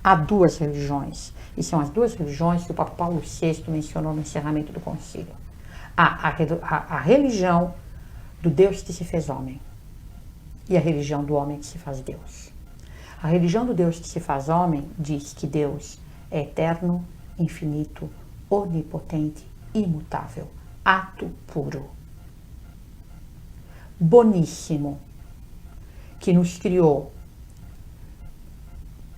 há duas religiões, e são as duas religiões que o Papa Paulo VI mencionou no encerramento do concílio. A religião do Deus que se fez homem e a religião do homem que se faz Deus. A religião do Deus que se faz homem diz que Deus é eterno, infinito, onipotente, imutável, ato puro, boníssimo, que nos criou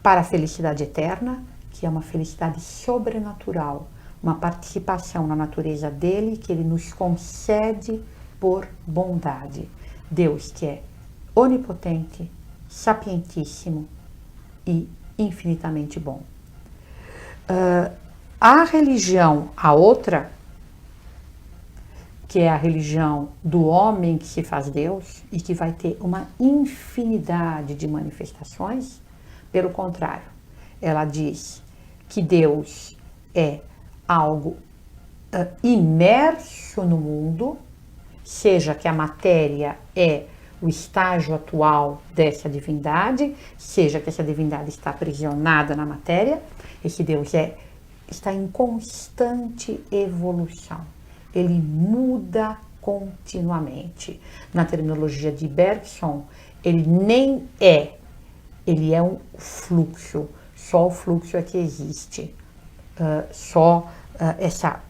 para a felicidade eterna, que é uma felicidade sobrenatural, uma participação na natureza dele que ele nos concede por bondade. Deus que é onipotente, sapientíssimo e infinitamente bom. A religião, a outra, que é a religião do homem que se faz Deus e que vai ter uma infinidade de manifestações, pelo contrário, ela diz que Deus é algo imerso no mundo, seja que a matéria é o estágio atual dessa divindade, seja que essa divindade está aprisionada na matéria, esse Deus está em constante evolução. Ele muda continuamente. Na terminologia de Bergson, ele nem é, ele é um fluxo. Só o fluxo é que existe. Essa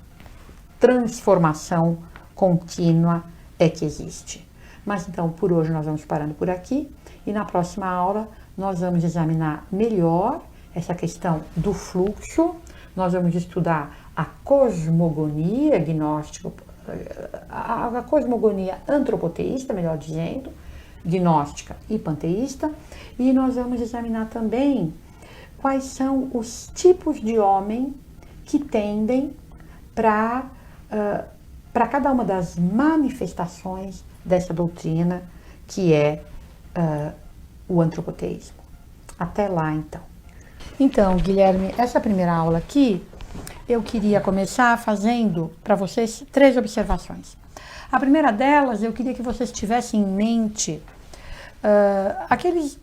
transformação contínua é que existe. Mas então, por hoje nós vamos parando por aqui e na próxima aula nós vamos examinar melhor essa questão do fluxo. Nós vamos estudar a cosmogonia gnóstica, a cosmogonia antropoteísta, melhor dizendo, gnóstica e panteísta, e nós vamos examinar também quais são os tipos de homem que tendem para cada uma das manifestações dessa doutrina que é o antropoteísmo. Até lá, então. Então, Guilherme, essa primeira aula aqui, eu queria começar fazendo para vocês 3 observações. A primeira delas, eu queria que vocês tivessem em mente aqueles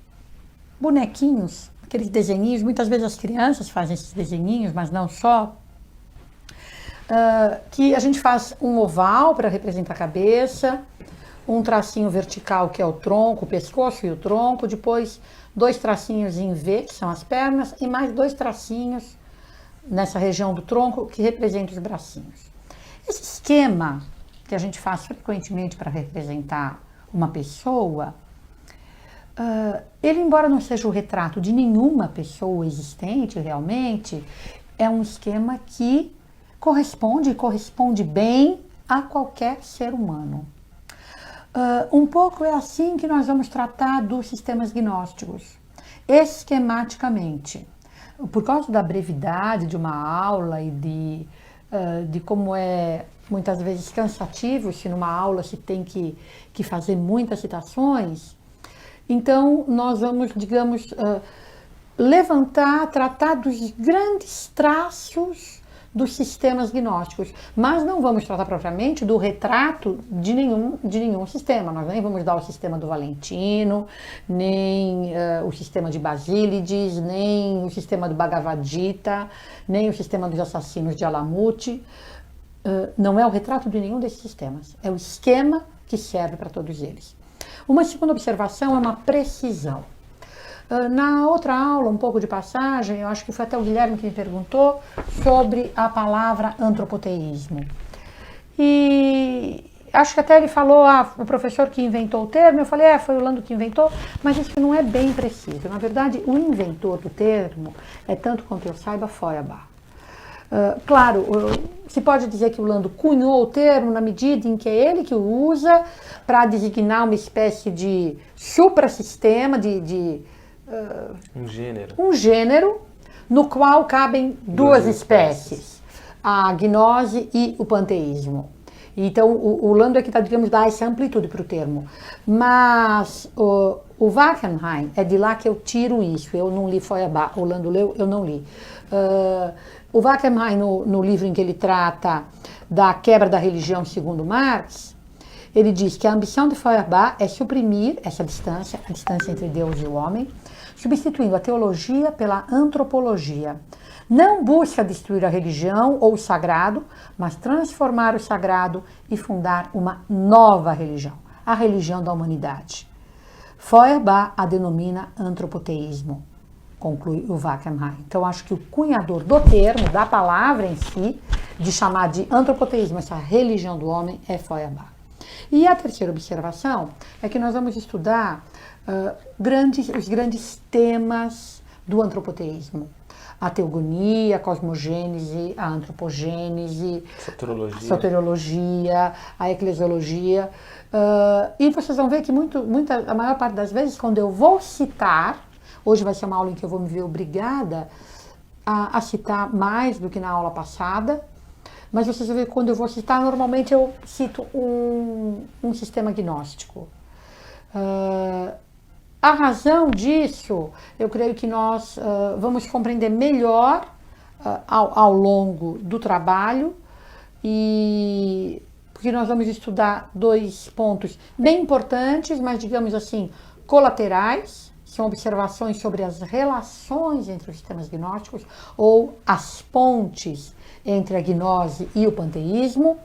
bonequinhos, aqueles desenhinhos, muitas vezes as crianças fazem esses desenhinhos, mas não só, que a gente faz um oval para representar a cabeça, um tracinho vertical que é o tronco, o pescoço e o tronco, depois 2 tracinhos em V, que são as pernas, e mais 2 tracinhos nessa região do tronco que representam os bracinhos. Esse esquema que a gente faz frequentemente para representar uma pessoa, ele, embora não seja o retrato de nenhuma pessoa existente realmente, é um esquema que corresponde bem a qualquer ser humano. Um pouco é assim que nós vamos tratar dos sistemas gnósticos, esquematicamente. Por causa da brevidade de uma aula e de como é muitas vezes cansativo, se numa aula se tem que fazer muitas citações, então nós vamos, digamos, tratar dos grandes traços dos sistemas gnósticos, mas não vamos tratar propriamente do retrato de nenhum sistema. Nós nem vamos dar o sistema do Valentino, nem o sistema de Basílides, nem o sistema do Bhagavad Gita, nem o sistema dos assassinos de Alamut. Não é o retrato de nenhum desses sistemas, é o esquema que serve para todos eles. Uma segunda observação é uma precisão. Na outra aula, um pouco de passagem, eu acho que foi até o Guilherme que me perguntou sobre a palavra antropoteísmo. E acho que até ele falou, o professor que inventou o termo, eu falei, foi o Lando que inventou, mas isso não é bem preciso. Na verdade, o inventor do termo é, tanto quanto eu saiba, Feuerbach. Claro, se pode dizer que o Lando cunhou o termo na medida em que é ele que o usa para designar uma espécie de suprassistema, um gênero no qual cabem duas espécies, a gnose e o panteísmo. Então, o Lando é que está, digamos, dar essa amplitude para o termo. Mas o Wackenheim, é de lá que eu tiro isso. Eu não li Feuerbach, o Lando leu, eu não li. O Wackenheim, no livro em que ele trata da quebra da religião segundo Marx, ele diz que a ambição de Feuerbach é suprimir essa distância, a distância entre Deus e o homem, substituindo a teologia pela antropologia. Não busca destruir a religião ou o sagrado, mas transformar o sagrado e fundar uma nova religião, a religião da humanidade. Feuerbach a denomina antropoteísmo, conclui o Wackenheim. Então, acho que o cunhador do termo, da palavra em si, de chamar de antropoteísmo, essa religião do homem, é Feuerbach. E a terceira observação é que nós vamos estudar os grandes temas do antropoteísmo. A teogonia, a cosmogênese, a antropogênese, a soteriologia, a eclesiologia. E vocês vão ver que a maior parte das vezes, quando eu vou citar, hoje vai ser uma aula em que eu vou me ver obrigada a citar mais do que na aula passada, mas vocês vão ver que quando eu vou citar, normalmente eu cito um sistema gnóstico. A razão disso, eu creio que nós vamos compreender melhor ao longo do trabalho, porque nós vamos estudar dois pontos bem importantes, mas digamos assim, colaterais, são observações sobre as relações entre os sistemas gnósticos ou as pontes entre a gnose e o panteísmo,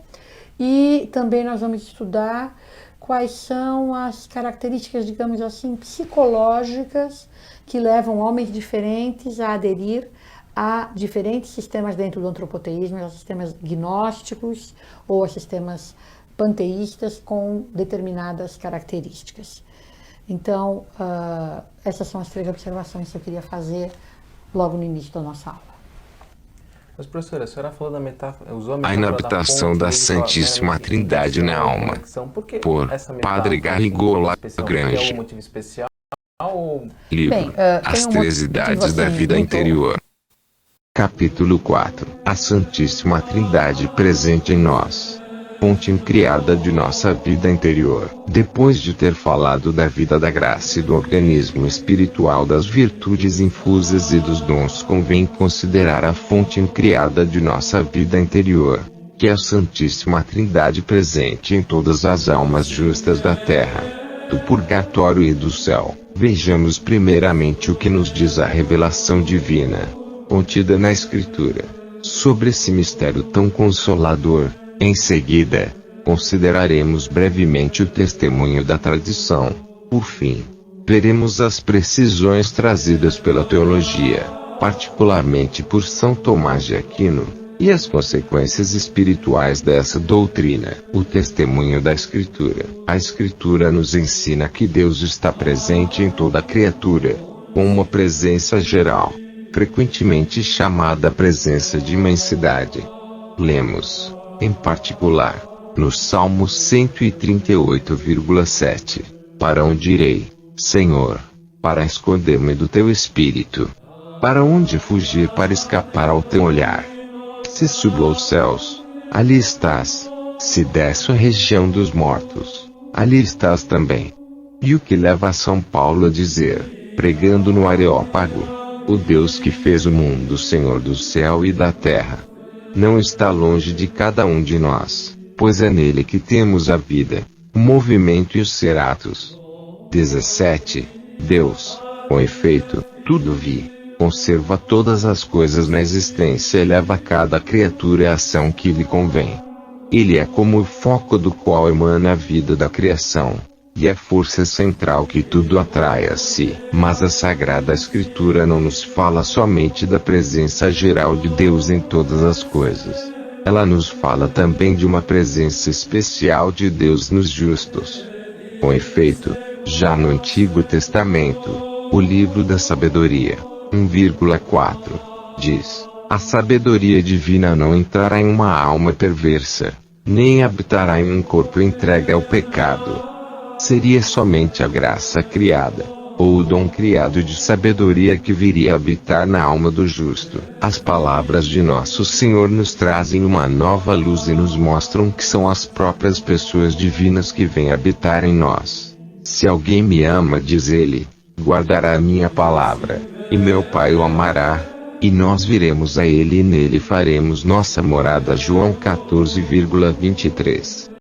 e também nós vamos estudar quais são as características, digamos assim, psicológicas que levam homens diferentes a aderir a diferentes sistemas dentro do antropoteísmo, a sistemas gnósticos ou a sistemas panteístas com determinadas características. Então, essas são as três observações que eu queria fazer logo no início da nossa aula. Mas, professora, a senhora falou da metáfora, usou a A metáfora inabitação da Santíssima Trindade na alma, por Padre Garrigou Lagrange. Tem algum motivo especial? Livro As Três Idades da Vida Interior. Capítulo 4. A Santíssima Trindade presente em nós. Fonte incriada de nossa vida interior. Depois de ter falado da vida da graça e do organismo espiritual, das virtudes infusas e dos dons, convém considerar a fonte incriada de nossa vida interior, que é a Santíssima Trindade presente em todas as almas justas da terra, do purgatório e do céu. Vejamos primeiramente o que nos diz a revelação divina, contida na Escritura, sobre esse mistério tão consolador. Em seguida, consideraremos brevemente o testemunho da tradição. Por fim, veremos as precisões trazidas pela teologia, particularmente por São Tomás de Aquino, e as consequências espirituais dessa doutrina. O testemunho da Escritura. A Escritura nos ensina que Deus está presente em toda a criatura, com uma presença geral, frequentemente chamada presença de imensidade. Lemos, em particular, no Salmo 138,7. Para onde irei, Senhor? Para esconder-me do teu espírito? Para onde fugir para escapar ao teu olhar? Se subo aos céus, ali estás. Se desço à região dos mortos, ali estás também. E o que leva a São Paulo a dizer, pregando no Areópago: o Deus que fez o mundo, Senhor do céu e da terra, não está longe de cada um de nós, pois é nele que temos a vida, o movimento e os seratos. 17. Deus, com efeito, tudo vi, conserva todas as coisas na existência e leva a cada criatura a ação que lhe convém. Ele é como o foco do qual emana a vida da criação, e é força central que tudo atrai a si. Mas a Sagrada Escritura não nos fala somente da presença geral de Deus em todas as coisas. Ela nos fala também de uma presença especial de Deus nos justos. Com efeito, já no Antigo Testamento, o livro da sabedoria, 1,4, diz: a sabedoria divina não entrará em uma alma perversa, nem habitará em um corpo entregue ao pecado. Seria somente a graça criada, ou o dom criado de sabedoria que viria habitar na alma do justo. As palavras de nosso Senhor nos trazem uma nova luz e nos mostram que são as próprias pessoas divinas que vêm habitar em nós. Se alguém me ama, diz ele, guardará a minha palavra, e meu Pai o amará, e nós viremos a ele e nele faremos nossa morada. João 14,23.